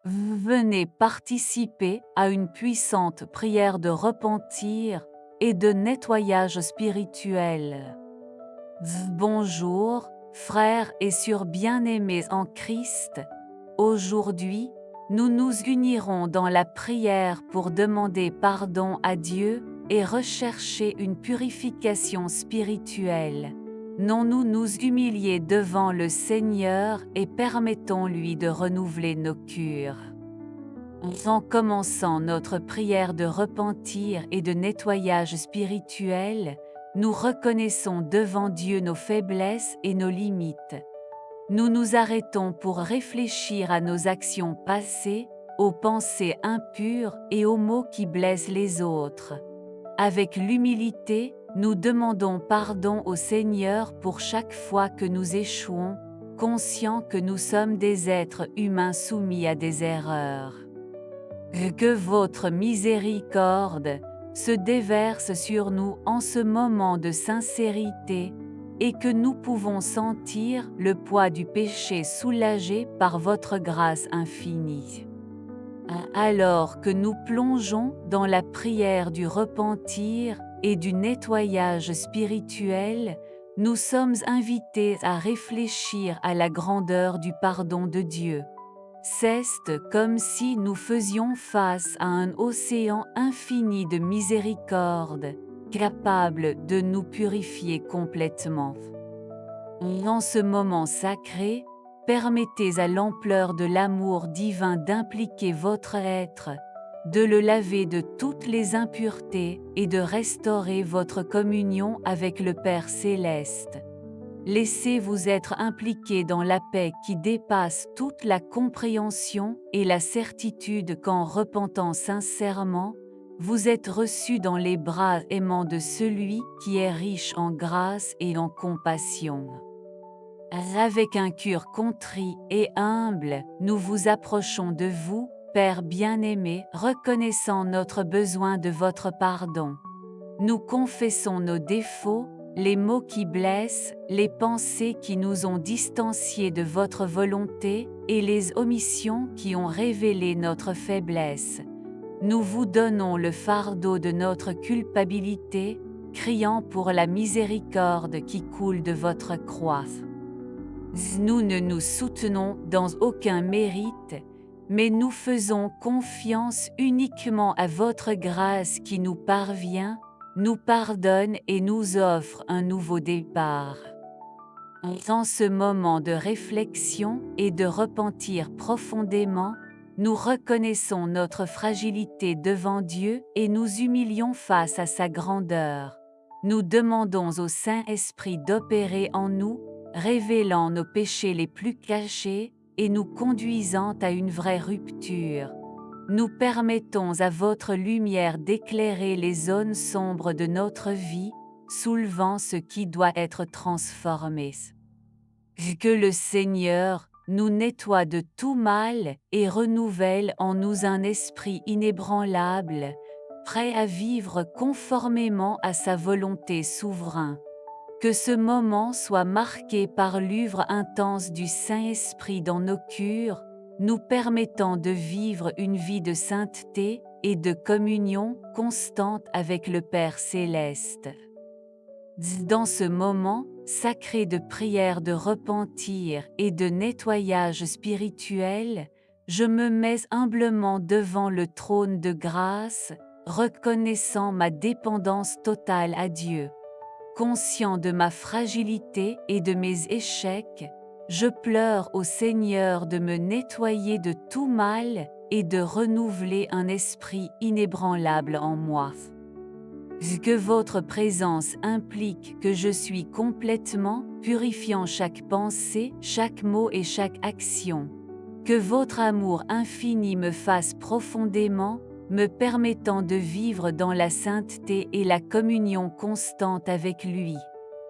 Venez participer à une puissante prière de repentir et de nettoyage spirituel. Bonjour, frères et sœurs bien-aimés en Christ. Aujourd'hui, nous nous unirons dans la prière pour demander pardon à Dieu et rechercher une purification spirituelle. Non-nous nous humilier devant le Seigneur et permettons-lui de renouveler nos cœurs. En commençant notre prière de repentir et de nettoyage spirituel, nous reconnaissons devant Dieu nos faiblesses et nos limites. Nous nous arrêtons pour réfléchir à nos actions passées, aux pensées impures et aux mots qui blessent les autres. Avec l'humilité, nous demandons pardon au Seigneur pour chaque fois que nous échouons, conscients que nous sommes des êtres humains soumis à des erreurs. Que votre miséricorde se déverse sur nous en ce moment de sincérité, et que nous pouvons sentir le poids du péché soulagé par votre grâce infinie. Alors que nous plongeons dans la prière du repentir et du nettoyage spirituel, nous sommes invités à réfléchir à la grandeur du pardon de Dieu. C'est comme si nous faisions face à un océan infini de miséricorde, capable de nous purifier complètement. En ce moment sacré, permettez à l'ampleur de l'amour divin d'impliquer votre être, de le laver de toutes les impuretés et de restaurer votre communion avec le Père céleste. Laissez-vous être impliqué dans la paix qui dépasse toute la compréhension et la certitude qu'en repentant sincèrement, vous êtes reçu dans les bras aimants de celui qui est riche en grâce et en compassion. Avec un cœur contrit et humble, nous vous approchons de vous, Père bien-aimé, reconnaissant notre besoin de votre pardon. Nous confessons nos défauts, les mots qui blessent, les pensées qui nous ont distanciés de votre volonté, et les omissions qui ont révélé notre faiblesse. Nous vous donnons le fardeau de notre culpabilité, criant pour la miséricorde qui coule de votre croix. Nous ne nous soutenons dans aucun mérite, mais nous faisons confiance uniquement à votre grâce qui nous parvient, nous pardonne et nous offre un nouveau départ. En ce moment de réflexion et de repentir profondément, nous reconnaissons notre fragilité devant Dieu et nous humilions face à sa grandeur. Nous demandons au Saint-Esprit d'opérer en nous, révélant nos péchés les plus cachés et nous conduisant à une vraie rupture. Nous permettons à votre lumière d'éclairer les zones sombres de notre vie, soulevant ce qui doit être transformé. Que le Seigneur nous nettoie de tout mal et renouvelle en nous un esprit inébranlable, prêt à vivre conformément à sa volonté souveraine. Que ce moment soit marqué par l'œuvre intense du Saint-Esprit dans nos cœurs, nous permettant de vivre une vie de sainteté et de communion constante avec le Père céleste. Dans ce moment sacré de prière de repentir et de nettoyage spirituel, je me mets humblement devant le trône de grâce, reconnaissant ma dépendance totale à Dieu. Conscient de ma fragilité et de mes échecs, je pleure au Seigneur de me nettoyer de tout mal et de renouveler un esprit inébranlable en moi. Que votre présence implique que je suis complètement purifiant chaque pensée, chaque mot et chaque action. Que votre amour infini me fasse profondément, me permettant de vivre dans la sainteté et la communion constante avec lui.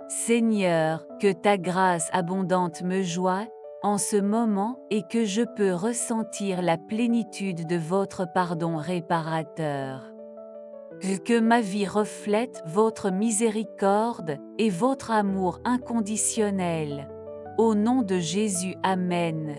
Seigneur, que ta grâce abondante me joie en ce moment et que je peux ressentir la plénitude de votre pardon réparateur. Que ma vie reflète votre miséricorde et votre amour inconditionnel. Au nom de Jésus, Amen.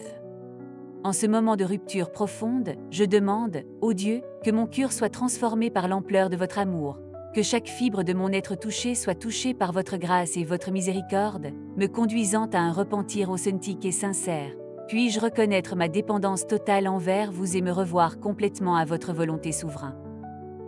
En ce moment de rupture profonde, je demande, ô Dieu, que mon cœur soit transformé par l'ampleur de votre amour, que chaque fibre de mon être touché soit touchée par votre grâce et votre miséricorde, me conduisant à un repentir authentique et sincère. Puis-je reconnaître ma dépendance totale envers vous et me revoir complètement à votre volonté souveraine.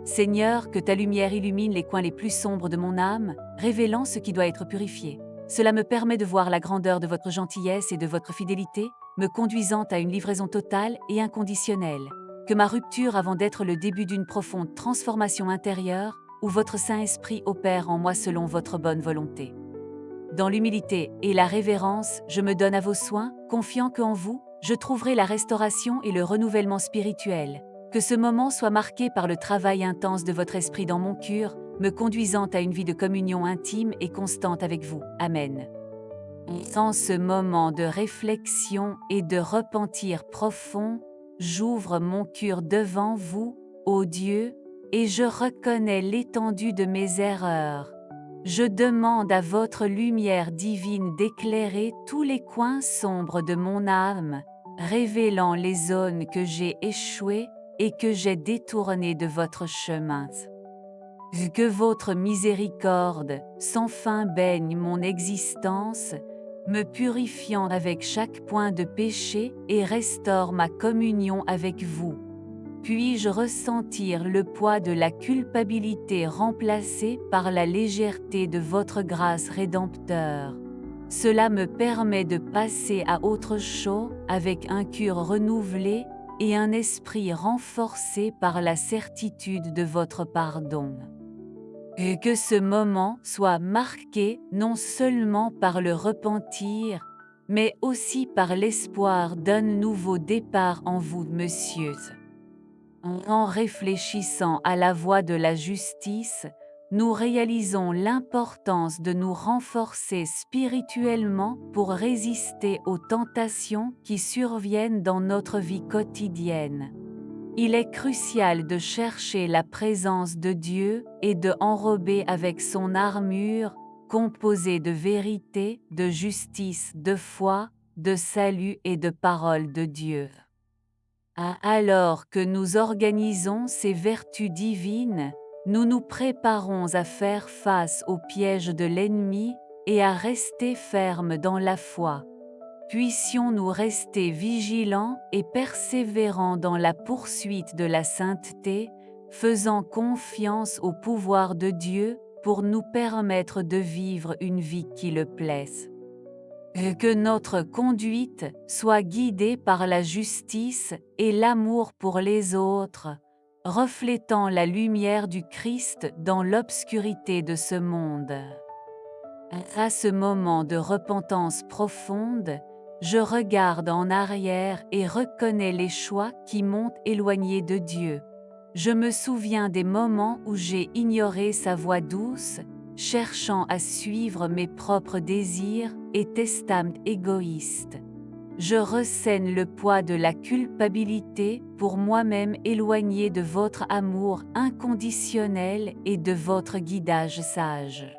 Seigneur, que ta lumière illumine les coins les plus sombres de mon âme, révélant ce qui doit être purifié. Cela me permet de voir la grandeur de votre gentillesse et de votre fidélité, me conduisant à une livraison totale et inconditionnelle. Que ma rupture avant d'être le début d'une profonde transformation intérieure, où votre Saint-Esprit opère en moi selon votre bonne volonté. Dans l'humilité et la révérence, je me donne à vos soins, confiant qu'en vous, je trouverai la restauration et le renouvellement spirituel. Que ce moment soit marqué par le travail intense de votre esprit dans mon cœur, me conduisant à une vie de communion intime et constante avec vous. Amen. Dans ce moment de réflexion et de repentir profond, j'ouvre mon cœur devant vous, ô Dieu, et je reconnais l'étendue de mes erreurs. Je demande à votre lumière divine d'éclairer tous les coins sombres de mon âme, révélant les zones que j'ai échouées et que j'ai détournées de votre chemin. Que votre miséricorde sans fin baigne mon existence, me purifiant avec chaque point de péché et restaure ma communion avec vous. Puis-je ressentir le poids de la culpabilité remplacé par la légèreté de votre grâce rédempteur. Cela me permet de passer à autre chose avec un cœur renouvelé et un esprit renforcé par la certitude de votre pardon. Et que ce moment soit marqué non seulement par le repentir, mais aussi par l'espoir d'un nouveau départ en vous, monsieur. En réfléchissant à la voie de la justice, nous réalisons l'importance de nous renforcer spirituellement pour résister aux tentations qui surviennent dans notre vie quotidienne. Il est crucial de chercher la présence de Dieu et de enrober avec son armure, composée de vérité, de justice, de foi, de salut et de parole de Dieu. Alors que nous organisons ces vertus divines, nous nous préparons à faire face aux pièges de l'ennemi et à rester fermes dans la foi. Puissions-nous rester vigilants et persévérants dans la poursuite de la sainteté, faisant confiance au pouvoir de Dieu pour nous permettre de vivre une vie qui le plaise. Que notre conduite soit guidée par la justice et l'amour pour les autres, reflétant la lumière du Christ dans l'obscurité de ce monde. À ce moment de repentance profonde, je regarde en arrière et reconnais les choix qui m'ont éloigné de Dieu. Je me souviens des moments où j'ai ignoré sa voix douce, cherchant à suivre mes propres désirs et testament égoïstes. Je ressaigne le poids de la culpabilité pour moi-même éloigné de votre amour inconditionnel et de votre guidage sage.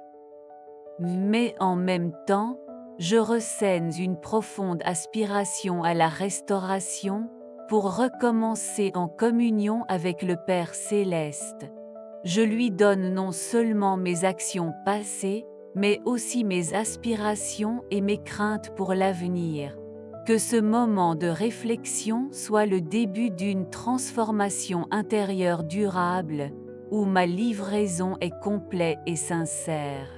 Mais en même temps, je ressaigne une profonde aspiration à la restauration pour recommencer en communion avec le Père céleste. Je lui donne non seulement mes actions passées, mais aussi mes aspirations et mes craintes pour l'avenir. Que ce moment de réflexion soit le début d'une transformation intérieure durable, où ma livraison est complète et sincère.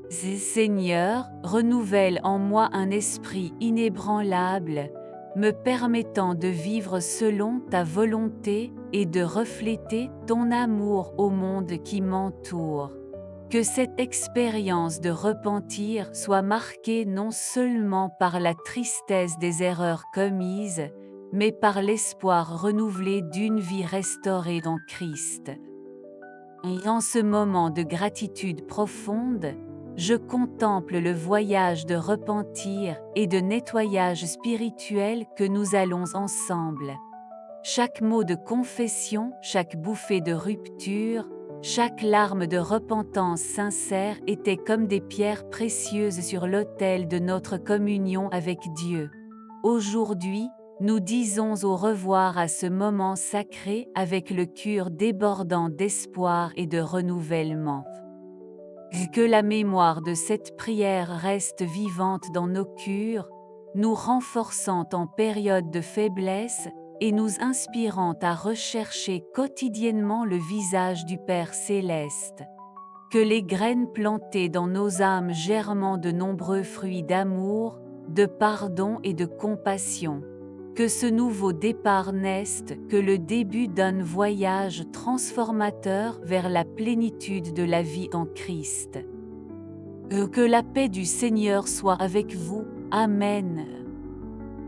Seigneur, renouvelle en moi un esprit inébranlable, me permettant de vivre selon ta volonté et de refléter ton amour au monde qui m'entoure. Que cette expérience de repentir soit marquée non seulement par la tristesse des erreurs commises, mais par l'espoir renouvelé d'une vie restaurée dans Christ. Et en ce moment de gratitude profonde, je contemple le voyage de repentir et de nettoyage spirituel que nous allons ensemble. Chaque mot de confession, chaque bouffée de rupture, chaque larme de repentance sincère était comme des pierres précieuses sur l'autel de notre communion avec Dieu. Aujourd'hui, nous disons au revoir à ce moment sacré avec le cœur débordant d'espoir et de renouvellement. Que la mémoire de cette prière reste vivante dans nos cœurs, nous renforçant en période de faiblesse et nous inspirant à rechercher quotidiennement le visage du Père céleste. Que les graines plantées dans nos âmes germent de nombreux fruits d'amour, de pardon et de compassion. Que ce nouveau départ naisse que le début d'un voyage transformateur vers la plénitude de la vie en Christ. Que la paix du Seigneur soit avec vous. Amen.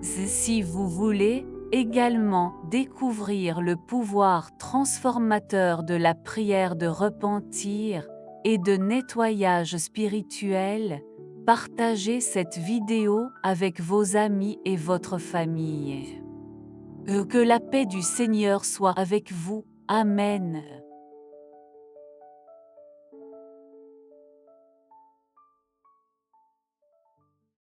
Si vous voulez également découvrir le pouvoir transformateur de la prière de repentir et de nettoyage spirituel, partagez cette vidéo avec vos amis et votre famille. Que la paix du Seigneur soit avec vous. Amen.